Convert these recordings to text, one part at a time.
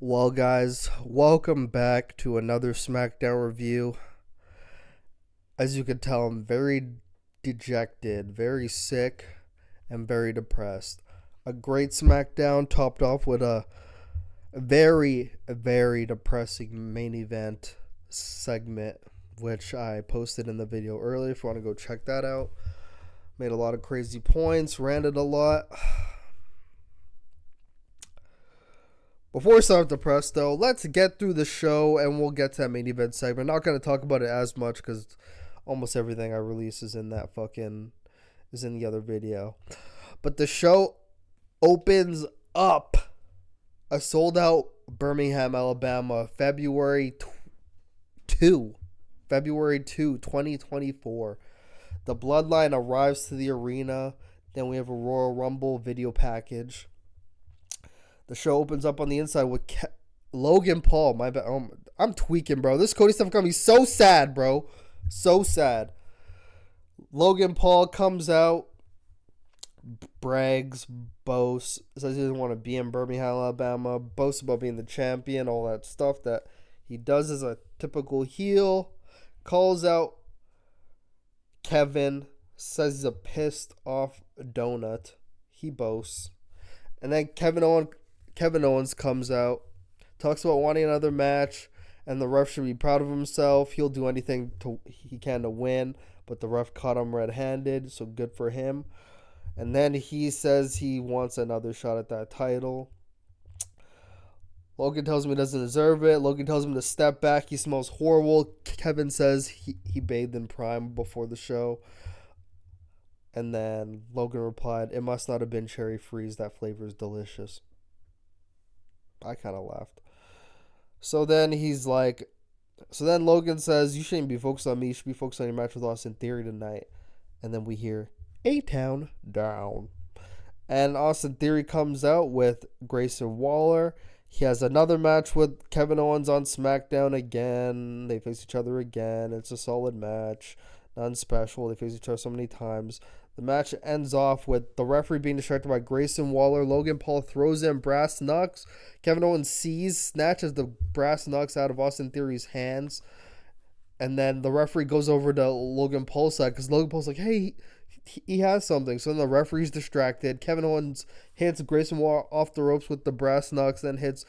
Well, guys, welcome back to another SmackDown review. As you can tell, I'm very dejected, very sick, and very depressed. A great SmackDown topped off with a very depressing main event segment, which I posted in the video earlier if you want to go check that out. Made a lot of crazy points, ranted a lot. Before we start depressed, though, let's get through the show and we'll get to that main event segment. Not going to talk about it as much because almost everything I release is in the other video. But the show opens up a sold out Birmingham, Alabama, February 2, 2024. The Bloodline arrives to the arena. Then we have a Royal Rumble video package. The show opens up on the inside with Logan Paul. My bad. I'm tweaking, bro. This Cody stuff got me so sad, bro. So sad. Logan Paul comes out, brags, boasts, says he doesn't want to be in Birmingham, Alabama, boasts about being the champion, all that stuff that he does as a typical heel. Calls out Kevin, says he's a pissed off donut. He boasts. And then Kevin Owens comes out, talks about wanting another match, and the ref should be proud of himself. He'll do anything he can to win, but the ref caught him red-handed, so good for him. And then he says he wants another shot at that title. Logan tells him he doesn't deserve it. Logan tells him to step back. He smells horrible. Kevin says he bathed in Prime before the show. And then Logan replied, "It must not have been cherry freeze. That flavor is delicious." I kind of laughed. So then Logan says, "You shouldn't be focused on me. You should be focused on your match with Austin Theory tonight." And then we hear A-Town down. And Austin Theory comes out with Grayson Waller. He has another match with Kevin Owens on SmackDown again. They face each other again. It's a solid match. Nothing special. They face each other so many times. The match ends off with the referee being distracted by Grayson Waller. Logan Paul throws in brass knucks. Kevin Owens snatches the brass knucks out of Austin Theory's hands. And then the referee goes over to Logan Paul's side because Logan Paul's like, hey, he has something. So then the referee's distracted. Kevin Owens hits Grayson Waller off the ropes with the brass knucks, then hits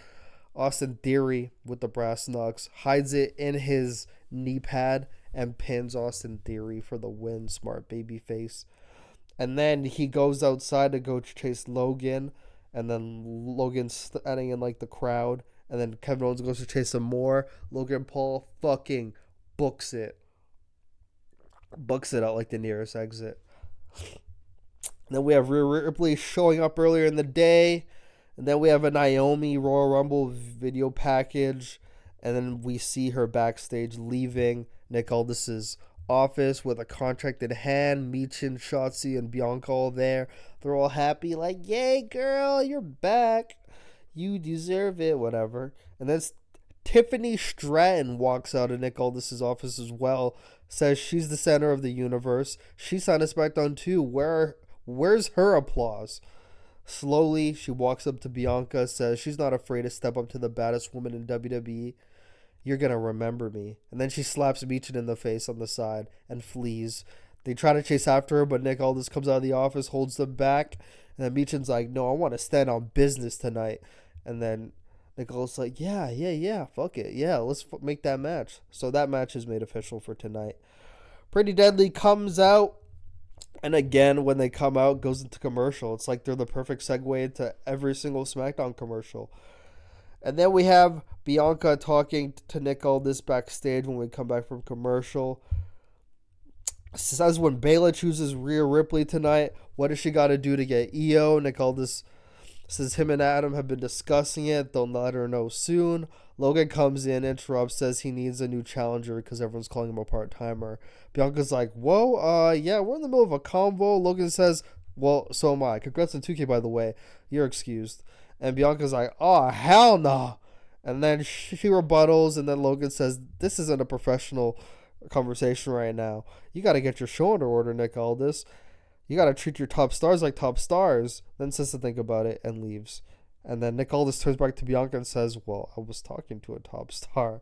Austin Theory with the brass knucks, hides it in his knee pad, and pins Austin Theory for the win. Smart babyface. And then he goes outside to go chase Logan. And then Logan's standing in like the crowd. And then Kevin Owens goes to chase him more. Logan Paul fucking books it. Books it out like the nearest exit. Then we have Rhea Ripley showing up earlier in the day. And then we have a Naomi Royal Rumble video package. And then we see her backstage leaving Nick Aldis's office with a contract in hand. Michin, Shotzi, and Bianca all there. They're all happy, like, yay, girl, you're back. You deserve it, whatever. And then Tiffany Stratton walks out of Nick Aldis's office as well. Says she's the center of the universe. She signed a SmackDown too. Where's her applause? Slowly, she walks up to Bianca, says she's not afraid to step up to the baddest woman in WWE. You're going to remember me. And then she slaps Michin in the face on the side and flees. They try to chase after her, but Nick Aldis comes out of the office, holds them back. And then Michin's like, no, I want to stand on business tonight. And then Nick Aldis is like, yeah, fuck it. Yeah, let's make that match. So that match is made official for tonight. Pretty Deadly comes out. And again, when they come out, goes into commercial. It's like they're the perfect segue into every single SmackDown commercial. And then we have Bianca talking to Nick Aldis backstage when we come back from commercial. Says when Bayla chooses Rhea Ripley tonight, what does she got to do to get EO? Nick Aldis says him and Adam have been discussing it. They'll let her know soon. Logan comes in, interrupts, says he needs a new challenger because everyone's calling him a part-timer. Bianca's like, whoa, yeah, we're in the middle of a convo. Logan says, well, so am I. Congrats on 2K, by the way. You're excused. And Bianca's like, oh, hell no. And then she rebuttals, and then Logan says, this isn't a professional conversation right now. You got to get your show in order, Nick Aldis. You got to treat your top stars like top stars. Then says to think about it and leaves. And then Nick Aldis turns back to Bianca and says, well, I was talking to a top star.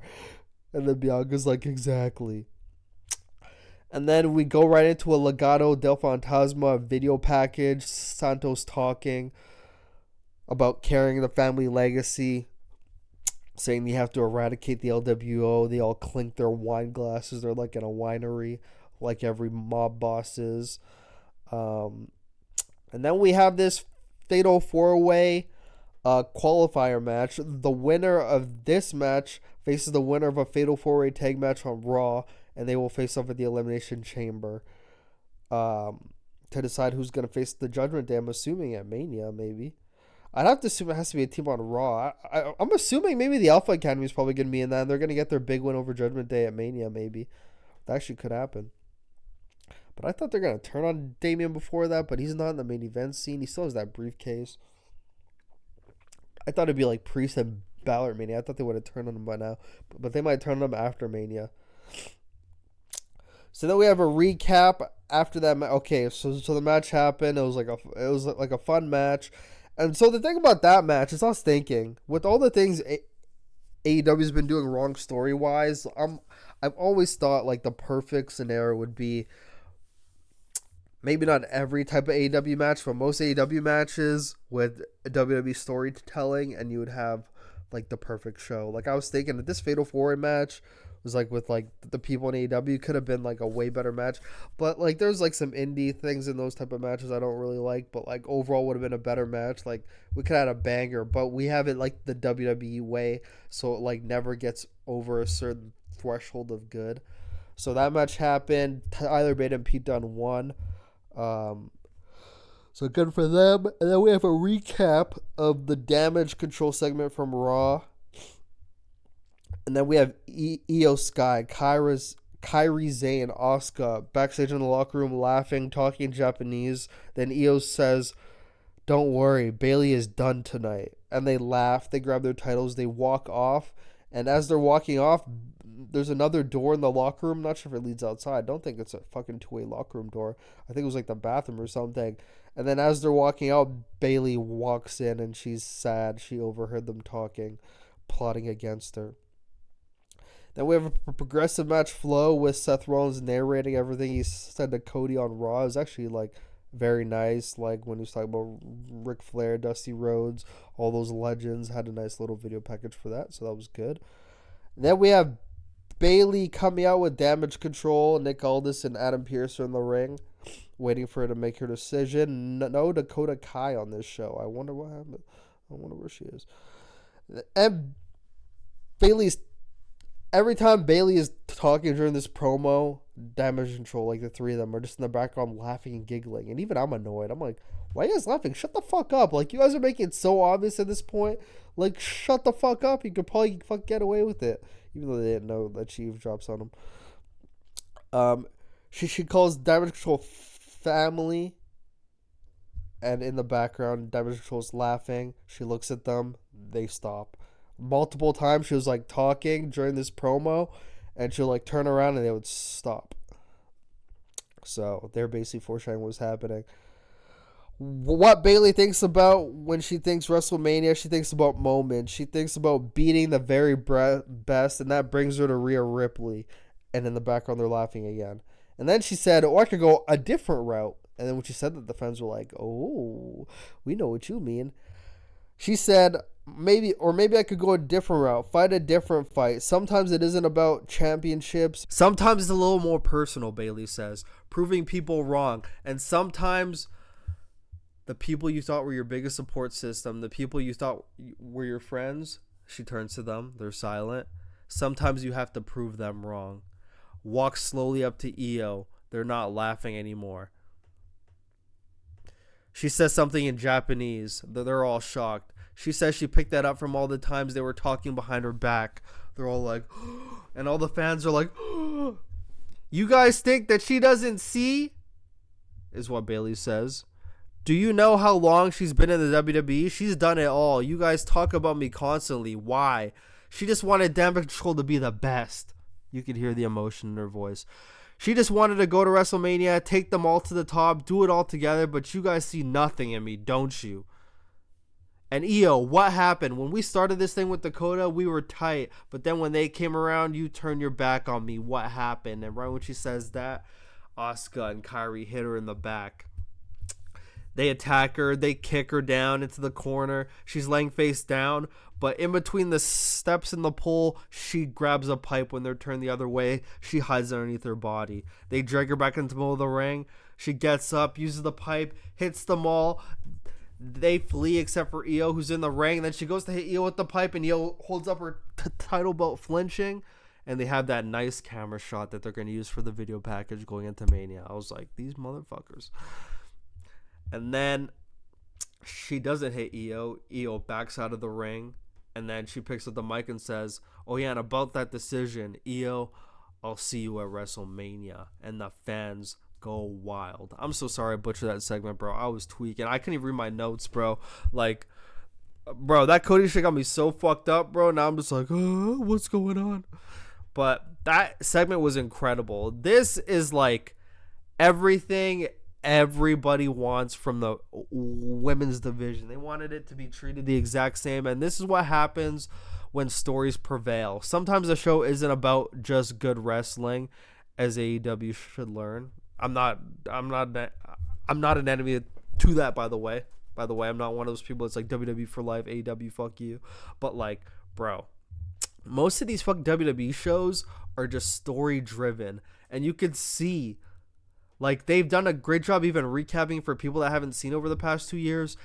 And then Bianca's like, exactly. And then we go right into a Legado del Fantasma video package. Santos talking about carrying the family legacy, saying they have to eradicate the LWO. They all clink their wine glasses. They're like in a winery, like every mob boss is. And then we have this fatal 4-way qualifier match. The winner of this match faces the winner of a fatal 4-way tag match on Raw, and they will face off at the Elimination Chamber to decide who's going to face the Judgment Day. I'm assuming at Mania, maybe. I'd have to assume it has to be a team on Raw. I'm assuming maybe the Alpha Academy is probably going to be in that, and they're going to get their big win over Judgment Day at Mania, maybe. That actually could happen. But I thought they're going to turn on Damian before that, but he's not in the main event scene. He still has that briefcase. I thought it'd be like Priest and Balor at Mania. I thought they would have turned on him by now, but they might turn on him after Mania. So then we have a recap after that. Okay, so the match happened. It was like a fun match. And so the thing about that match is I was thinking, with all the things AEW's been doing wrong story-wise, I've always thought like the perfect scenario would be maybe not every type of AEW match, but most AEW matches with WWE storytelling, and you would have like the perfect show. Like I was thinking that this Fatal 4-Way match was like with like the people in AEW could have been like a way better match, but like there's like some indie things in those type of matches I don't really like, but like overall would have been a better match. Like we could have had a banger, but we have it like the WWE way, so it like never gets over a certain threshold of good. So that match happened. Tyler Bate and Pete Dunne won. So good for them. And then we have a recap of the Damage Control segment from Raw. And then we have Io Sky, Kairi Sane, Asuka backstage in the locker room laughing, talking Japanese. Then Io says, "Don't worry, Bayley is done tonight." And they laugh. They grab their titles. They walk off. And as they're walking off, there's another door in the locker room. I'm not sure if it leads outside. I don't think it's a fucking two-way locker room door. I think it was like the bathroom or something. And then as they're walking out, Bayley walks in and she's sad. She overheard them talking, plotting against her. Then we have a progressive match flow with Seth Rollins narrating everything he said to Cody on Raw. It was actually like very nice. Like when he was talking about Ric Flair, Dusty Rhodes, all those legends. Had a nice little video package for that, so that was good. And then we have Bayley coming out with Damage Control. Nick Aldis and Adam Pearce are in the ring, waiting for her to make her decision. No Dakota Kai on this show. I wonder what happened. I wonder where she is. And every time Bayley is talking during this promo, Damage Control, like the three of them are just in the background laughing and giggling. And even I'm annoyed. I'm like, why are you guys laughing? Shut the fuck up. Like, you guys are making it so obvious at this point. Like, shut the fuck up. You could probably get away with it. Even though they didn't know that she drops on them. She calls Damage Control family. And in the background, Damage Control's laughing. She looks at them. They stop. Multiple times she was like talking during this promo, and she'll like turn around and they would stop. So they're basically foreshadowing what's happening. What Bayley thinks about when she thinks WrestleMania, she thinks about moments. She thinks about beating the very best, and that brings her to Rhea Ripley. And in the background, they're laughing again. And then she said, "Oh, I could go a different route." And then when she said that, the fans were like, "Oh, we know what you mean." She said, maybe I could go a different route, fight a different fight. Sometimes it isn't about championships. Sometimes it's a little more personal, Bayley says, proving people wrong. And sometimes the people you thought were your biggest support system, the people you thought were your friends, she turns to them. They're silent. Sometimes you have to prove them wrong. Walk slowly up to Io. They're not laughing anymore. She says something in Japanese. They're all shocked. She says she picked that up from all the times they were talking behind her back. They're all like, and all the fans are like, "You guys think that she doesn't see?" Is what Bayley says. "Do you know how long she's been in the WWE? She's done it all. You guys talk about me constantly. Why? She just wanted Damage Control to be the best." You could hear the emotion in her voice. "She just wanted to go to WrestleMania, take them all to the top, do it all together, but you guys see nothing in me, don't you?" And Io, what happened? When we started this thing with Dakota, we were tight. But then when they came around, you turned your back on me. What happened? And right when she says that, Asuka and Kairi hit her in the back. They attack her. They kick her down into the corner. She's laying face down. But in between the steps and the pole, she grabs a pipe. When they're turned the other way, she hides underneath her body. They drag her back into the middle of the ring. She gets up, uses the pipe, hits them all. They flee except for Io, who's in the ring. And then she goes to hit Io with the pipe, and Io holds up her title belt flinching. And they have that nice camera shot that they're going to use for the video package going into Mania. I was like, these motherfuckers. And then she doesn't hit Io. Io backs out of the ring. And then she picks up the mic and says, oh yeah, and about that decision, Io, I'll see you at WrestleMania. And the fans go wild. I'm so sorry I butchered that segment, bro. I was tweaking. I couldn't even read my notes, bro. Like, bro, that Cody shit got me so fucked up, bro. Now I'm just like, oh, what's going on? But that segment was incredible. This is like everything everybody wants from the women's division. They wanted it to be treated the exact same, and this is what happens when stories prevail. Sometimes a show isn't about just good wrestling, as AEW should learn. I'm not an enemy to that, by the way. I'm not one of those people that's like WWE for life, AEW, fuck you. But like, bro, most of these fucking WWE shows are just story driven, and you could see like they've done a great job even recapping for people that haven't seen over the past 2 years.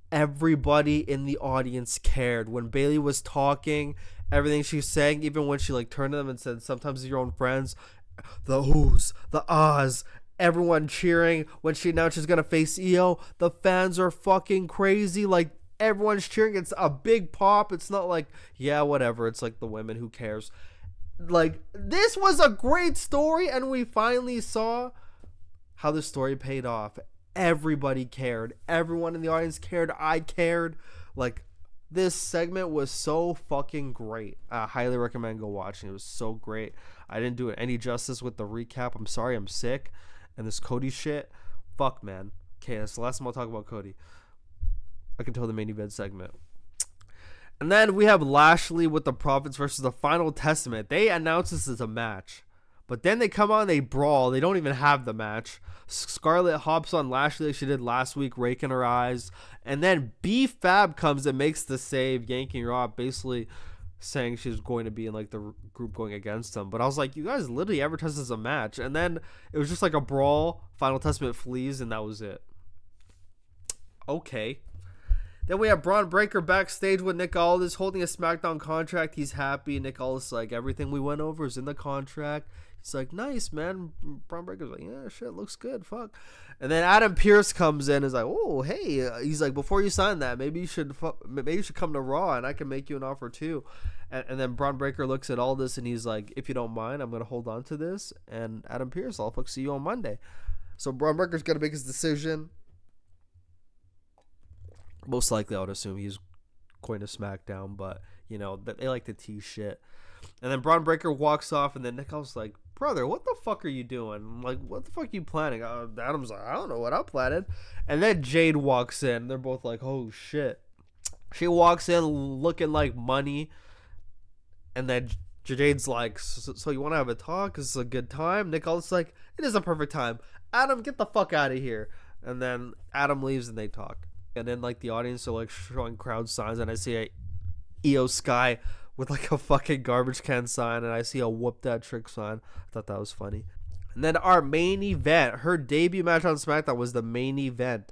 Everybody in the audience cared when Bayley was talking, everything she was saying, even when she like turned to them and said, sometimes your own friends, the who's, the ahs, everyone cheering when she announced she's gonna face Io. The fans are fucking crazy. Like, everyone's cheering. It's a big pop. It's not like, yeah, whatever. It's like the women, who cares? Like, this was a great story, and we finally saw how the story paid off. Everybody cared. Everyone in the audience cared. I cared. Like, this segment was so fucking great. I highly recommend go watching. It was so great. I didn't do it any justice with the recap. I'm sorry. I'm sick. And this Cody shit. Fuck, man. Okay, that's the last time I'll talk about Cody. I can tell the main event segment. And then we have Lashley with the Profits versus the Final Testament. They announce this as a match. But then they come on, they brawl. They don't even have the match. Scarlett hops on Lashley like she did last week, raking her eyes. And then B-Fab comes and makes the save, yanking her off, basically saying she's going to be in like the group going against them. But I was like, you guys literally advertised this as a match. And then it was just like a brawl. Final Testament flees, and that was it. Okay. Then we have Braun Breaker backstage with Nick Aldis holding a SmackDown contract. He's happy. Nick Aldis like, everything we went over is in the contract. He's like, nice, man. Braun Breaker's like, yeah, shit, looks good. Fuck. And then Adam Pearce comes in and is like, oh, hey. He's like, before you sign that, maybe you should come to Raw, and I can make you an offer too. And then Braun Breaker looks at all this, and he's like, if you don't mind, I'm going to hold on to this. And Adam Pearce, I'll fuck see you on Monday. So Braun Breaker's going to make his decision. Most likely, I would assume he's going to SmackDown, but, you know, they like to tease shit. And then Braun Breaker walks off, and then Nick Aldis like, brother, what the fuck are you doing? I'm like, what the fuck are you planning? Adam's like, I don't know what I'm planning. And then Jade walks in. They're both like, oh, shit. She walks in looking like money. And then Jade's like, so you want to have a talk? Is this a good time? Nick Aldis like, it is a perfect time. Adam, get the fuck out of here. And then Adam leaves, and they talk. And then, like, the audience are, like, showing crowd signs. And I see a Io Sky with like a fucking garbage can sign, and I see a whoop that trick sign. I thought that was funny. And then our main event, her debut match on SmackDown was the main event.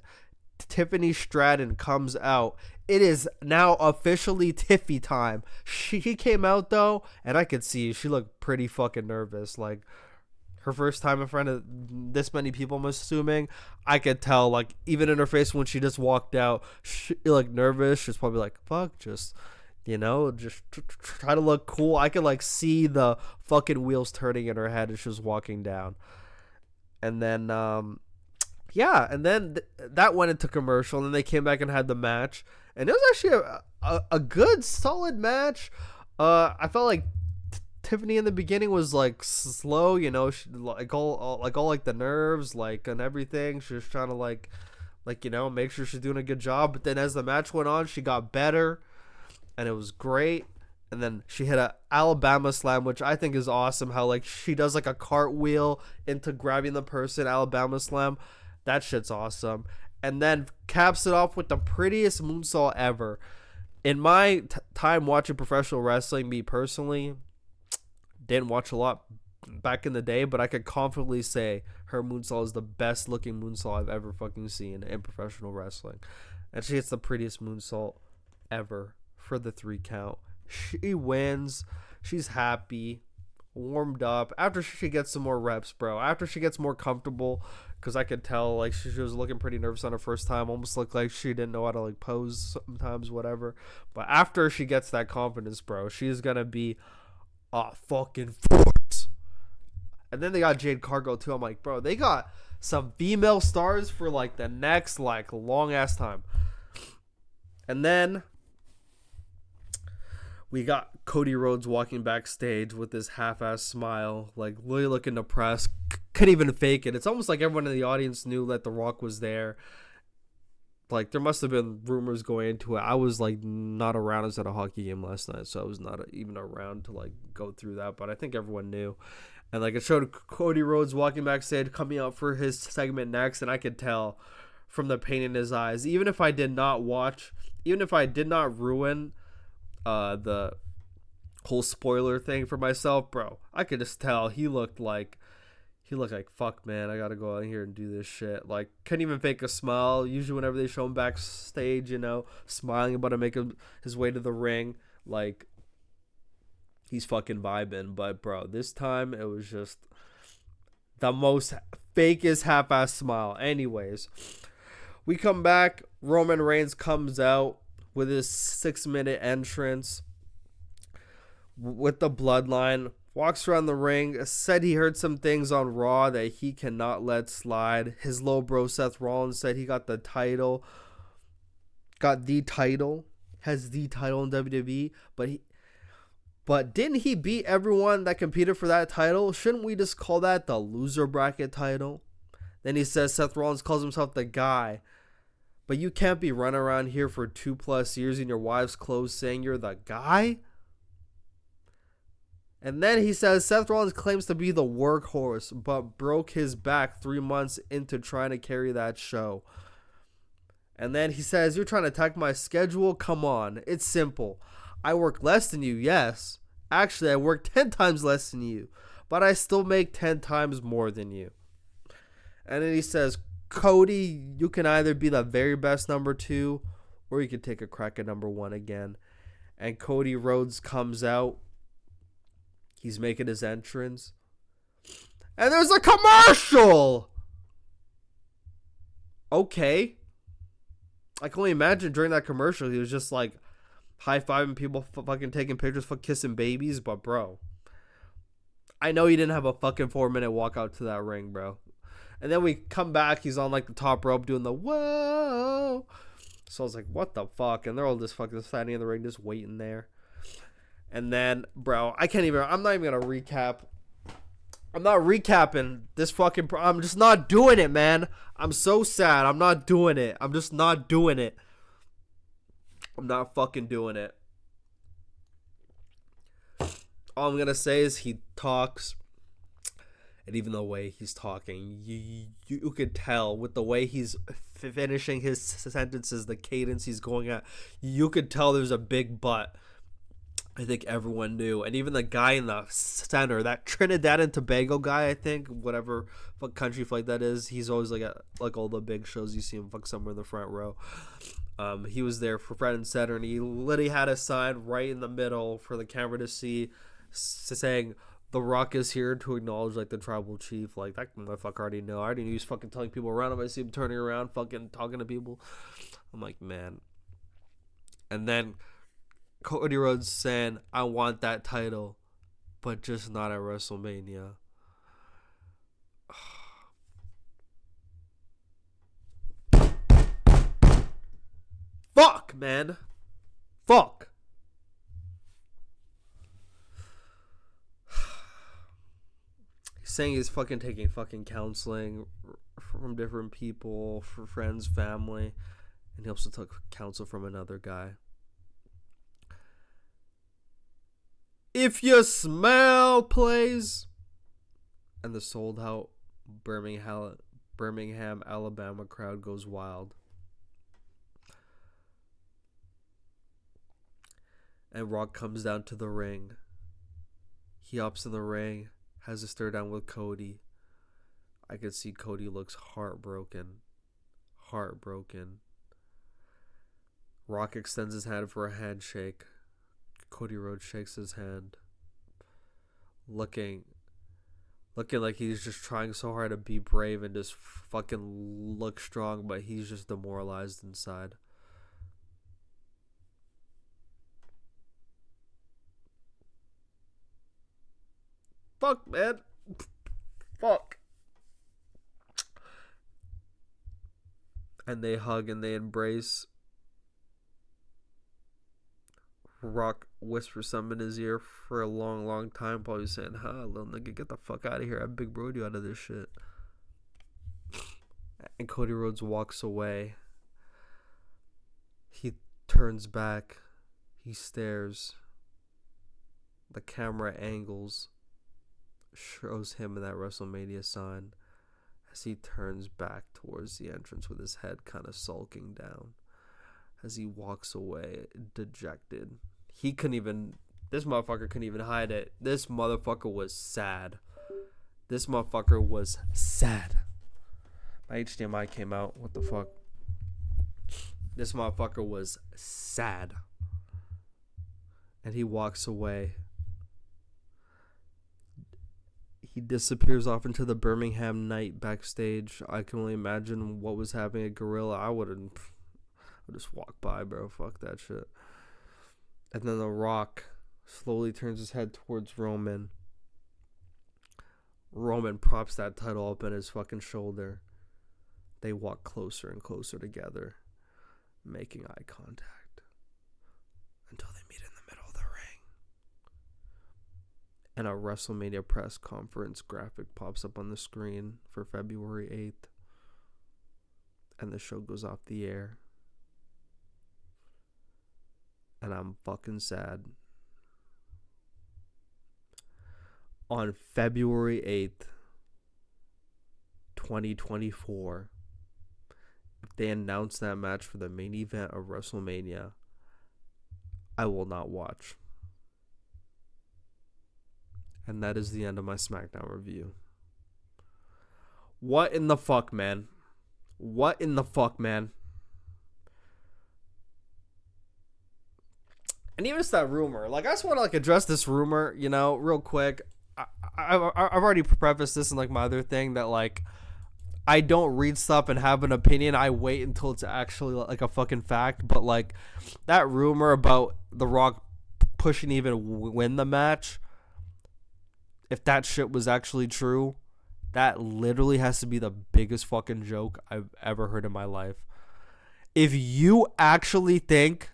Tiffany Stratton comes out. It is now officially Tiffy time. She came out though, and I could see she looked pretty fucking nervous. Like, her first time in front of this many people, I'm assuming. I could tell, like, even in her face when she just walked out, she like nervous. She's probably like, fuck, just, you know, just try to look cool. I could like see the fucking wheels turning in her head as she was walking down. And then, yeah, and then that went into commercial, and then they came back and had the match. And it was actually a good, solid match. I felt like Tiffany in the beginning was like slow, you know, she, like all the nerves, like, and everything. She was trying to like Like, make sure she's doing a good job. But then as the match went on, she got better, and it was great. And then she hit a Alabama slam, which I think is awesome. How, like, she does, like, a cartwheel into grabbing the person, Alabama slam. That shit's awesome. And then caps it off with the prettiest moonsault ever. In my time watching professional wrestling, me personally, didn't watch a lot back in the day, but I could confidently say her moonsault is the best looking moonsault I've ever fucking seen in professional wrestling. And she hits the prettiest moonsault ever for the 3 count. She wins. She's happy, warmed up. After she gets some more reps, bro. After she gets more comfortable, because I could tell, like, she was looking pretty nervous on her first time. Almost looked like she didn't know how to, like, pose sometimes, whatever. But after she gets that confidence, bro, she's going to be a fucking force. And then they got Jade Cargill, too. I'm like, bro, they got some female stars for, like, the next, like, long-ass time. And then we got Cody Rhodes walking backstage with this half-ass smile, like, really looking depressed. Couldn't even fake it. It's almost like everyone in the audience knew that The Rock was there. Like, there must have been rumors going into it. I was, like, not around. I was at a hockey game last night, so I was not even around to, like, go through that. But I think everyone knew. And, like, it showed Cody Rhodes walking backstage, coming out for his segment next, and I could tell from the pain in his eyes. Even if I did not ruin the whole spoiler thing for myself, bro, I could just tell he looked like, fuck, man, I gotta go out here and do this shit. Like, couldn't even fake a smile. Usually whenever they show him backstage, smiling about to make his way to the ring, like, he's fucking vibing. But, bro, this time it was just the most fakest half-ass smile. Anyways, we come back. Roman Reigns comes out with his 6-minute entrance with the bloodline, walks around the ring, said he heard some things on Raw that he cannot let slide. His low bro Seth Rollins said he got the title, has the title in WWE, but didn't he beat everyone that competed for that title? Shouldn't we just call that the loser bracket title? Then he says Seth Rollins calls himself the guy. But you can't be running around here for 2+ years in your wife's clothes saying you're the guy. And then he says Seth Rollins claims to be the workhorse, but broke his back 3 months into trying to carry that show. And then he says, you're trying to attack my schedule? Come on, it's simple. I work less than you, yes. Actually, I work 10 times less than you, but I still make 10 times more than you. And then he says, Cody, you can either be the very best number 2 or you can take a crack at number 1 again. And Cody Rhodes comes out. He's making his entrance. And there's a commercial! Okay. I can only imagine during that commercial he was just like high-fiving people, fucking taking pictures, kissing babies. But, bro, I know you didn't have a fucking 4-minute walk out to that ring, bro. And then we come back. He's on, like, the top rope doing the whoa. So I was like, what the fuck? And they're all just fucking standing in the ring, just waiting there. And then, bro, I'm not even going to recap. I'm not recapping this fucking, I'm just not doing it, man. I'm so sad. I'm not doing it. I'm just not doing it. I'm not fucking doing it. All I'm going to say is he talks. And even the way he's talking, you could tell with the way he's finishing his sentences, the cadence he's going at, you could tell there's a big but. I think everyone knew. And even the guy in the center, that Trinidad and Tobago guy, I think, whatever fuck country flag that is, he's always like at like all the big shows, you see him fuck somewhere in the front row. He was there for front and center, and he literally had a sign right in the middle for the camera to see, saying, The Rock is here to acknowledge, like, the tribal chief. Like, that motherfucker already know. I already knew he was fucking telling people around him. I see him turning around, fucking talking to people. I'm like, man. And then Cody Rhodes saying, I want that title, but just not at WrestleMania. Fuck, man. Fuck. Saying he's fucking taking fucking counseling from different people, for friends, family, and he also took counsel from another guy. If You Smell plays, and the sold out Birmingham, Alabama crowd goes wild. And Rock comes down to the ring. He hops in the ring, has a stare down with Cody. I could see Cody looks heartbroken. Rock extends his hand for a handshake. Cody Rhodes shakes his hand. Looking like he's just trying so hard to be brave and just fucking look strong, but he's just demoralized inside. Fuck, man. Fuck. And they hug and they embrace. Rock whispers something in his ear for a long time, probably saying, little nigga, get the fuck out of here. I big broed you out of this shit. And Cody Rhodes walks away. He turns back. He stares. The camera angles. Shows him in that WrestleMania sign as he turns back towards the entrance with his head kind of sulking down as he walks away dejected. This motherfucker couldn't even hide it. This motherfucker was sad. My HDMI came out. What the fuck? This motherfucker was sad. And he walks away. He disappears off into the Birmingham night backstage. I can only imagine what was happening at Gorilla. I would just walk by, bro. Fuck that shit. And then The Rock slowly turns his head towards Roman. Roman props that title up in his fucking shoulder. They walk closer and closer together, making eye contact until they meet in the middle of the ring. And a WrestleMania press conference graphic pops up on the screen for February 8th. And the show goes off the air. And I'm fucking sad. On February 8th, 2024, if they announce that match for the main event of WrestleMania, I will not watch. And that is the end of my SmackDown review. What in the fuck, man? And even just that rumor. Like, I just want to, address this rumor, real quick. I've already prefaced this in, my other thing that, I don't read stuff and have an opinion. I wait until it's actually, a fucking fact. But, that rumor about The Rock pushing to even win the match, if that shit was actually true, that literally has to be the biggest fucking joke I've ever heard in my life. If you actually think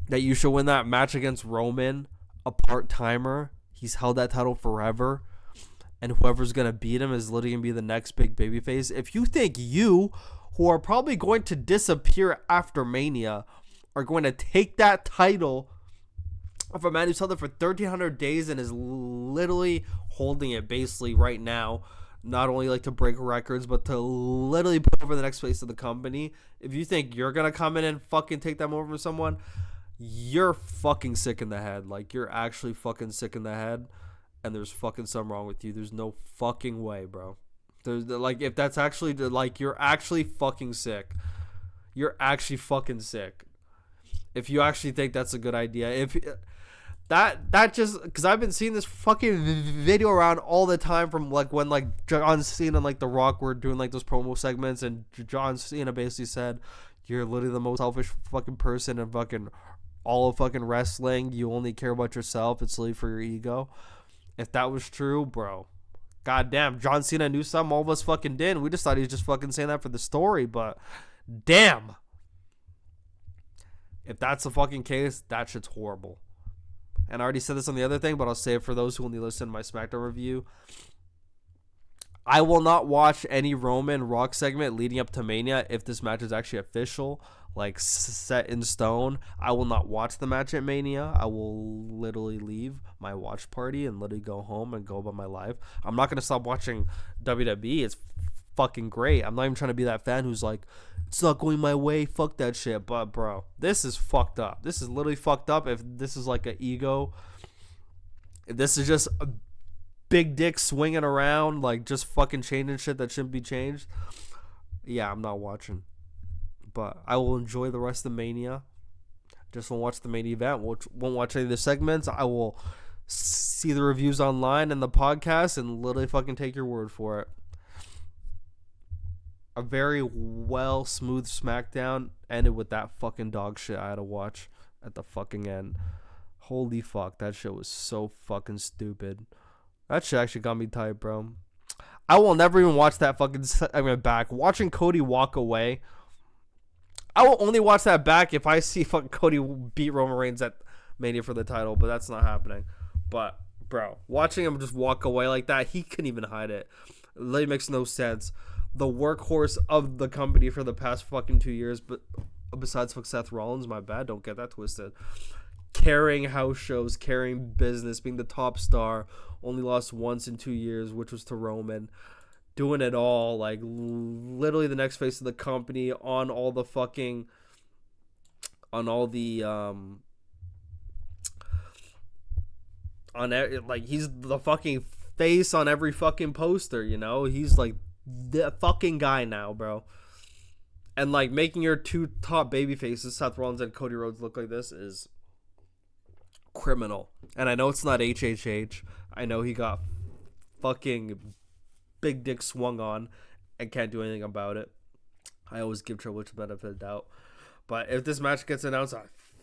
that you should win that match against Roman, a part-timer, he's held that title forever, and whoever's going to beat him is literally going to be the next big babyface. If you think you, who are probably going to disappear after Mania, are going to take that title of a man who's held it for 1,300 days and is literally holding it basically right now, not only to break records, but to literally put over the next place of the company, if you think you're going to come in and fucking take them over from someone, you're fucking sick in the head. You're actually fucking sick in the head, and there's fucking something wrong with you. There's no fucking way, bro. There's if that's actually you're actually fucking sick. You're actually fucking sick. If you actually think that's a good idea, if that just, because I've been seeing this fucking video around all the time from when John Cena and The Rock were doing those promo segments, and John Cena basically said, "You're literally the most selfish fucking person in fucking all of fucking wrestling. You only care about yourself. It's literally for your ego." If that was true, bro, goddamn, John Cena knew something all of us fucking did. We just thought he was just fucking saying that for the story, but damn. If that's the fucking case, that shit's horrible. And I already said this on the other thing, but I'll say it for those who only listen to my SmackDown review. I will not watch any Roman Rock segment leading up to Mania if this match is actually official, like set in stone. I will not watch the match at Mania. I will literally leave my watch party and literally go home and go about my life. I'm not going to stop watching WWE. It's fucking great. I'm not even trying to be that fan who's like, it's not going my way, fuck that shit. But bro, this is fucked up. This is literally fucked up. If this is like an ego, if this is just a big dick swinging around, like just fucking changing shit that shouldn't be changed, yeah, I'm not watching. But I will enjoy the rest of Mania. Just won't watch the main event. Won't watch any of the segments. I will see the reviews online and the podcast and literally fucking take your word for it. A very well smooth SmackDown ended with that fucking dog shit I had to watch at the fucking end. Holy fuck, that shit was so fucking stupid. That shit actually got me tight, bro. I will never even watch that fucking segment back. Watching Cody walk away, I will only watch that back if I see fucking Cody beat Roman Reigns at Mania for the title, but that's not happening. But, bro, watching him just walk away like that, he couldn't even hide it. It literally makes no sense. The workhorse of the company for the past fucking 2 years, but besides Seth Rollins, my bad, don't get that twisted. Carrying house shows, carrying business, being the top star, only lost once in 2 years, which was to Roman. Doing it all, like literally the next face of the company on all the fucking, on all the, like he's the fucking face on every fucking poster, you know? He's like the fucking guy now, bro. And like making your two top baby faces, Seth Rollins and Cody Rhodes, look like this is criminal. And I know it's not HHH. I know he got fucking big dick swung on and can't do anything about it. I always give Triple H the benefit of the doubt. But if this match gets announced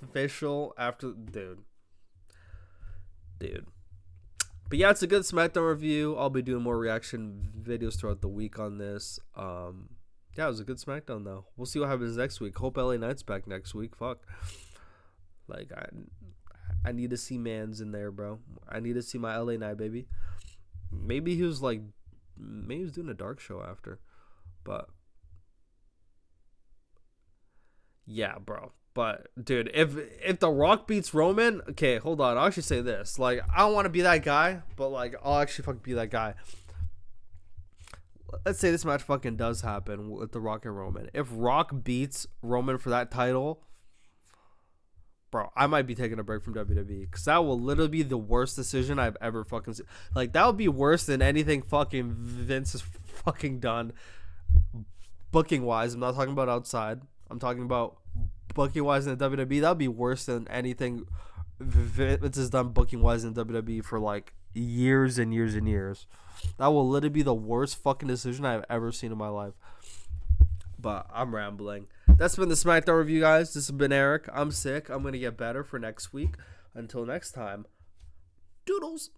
official after, dude. But yeah, it's a good SmackDown review. I'll be doing more reaction videos throughout the week on this. Yeah, it was a good SmackDown though. We'll see what happens next week. Hope LA Knight's back next week. Fuck. Like I need to see Mans in there, bro. I need to see my LA Knight, baby. Maybe he was doing a dark show after. But yeah, bro. But dude, if The Rock beats Roman, okay, hold on. I'll actually say this. Like, I don't want to be that guy, but like I'll actually fucking be that guy. Let's say this match fucking does happen with The Rock and Roman. If Rock beats Roman for that title, bro, I might be taking a break from WWE, because that will literally be the worst decision I've ever fucking seen. Like, that would be worse than anything fucking Vince has fucking done booking wise. I'm not talking about outside. I'm talking about booking wise in the WWE. That would be worse than anything Vince has done booking wise in WWE for like years and years and years. That will literally be the worst fucking decision I've ever seen in my life. But I'm rambling. That's been the SmackDown review, guys. This has been Eric. I'm sick. I'm going to get better for next week. Until next time, doodles.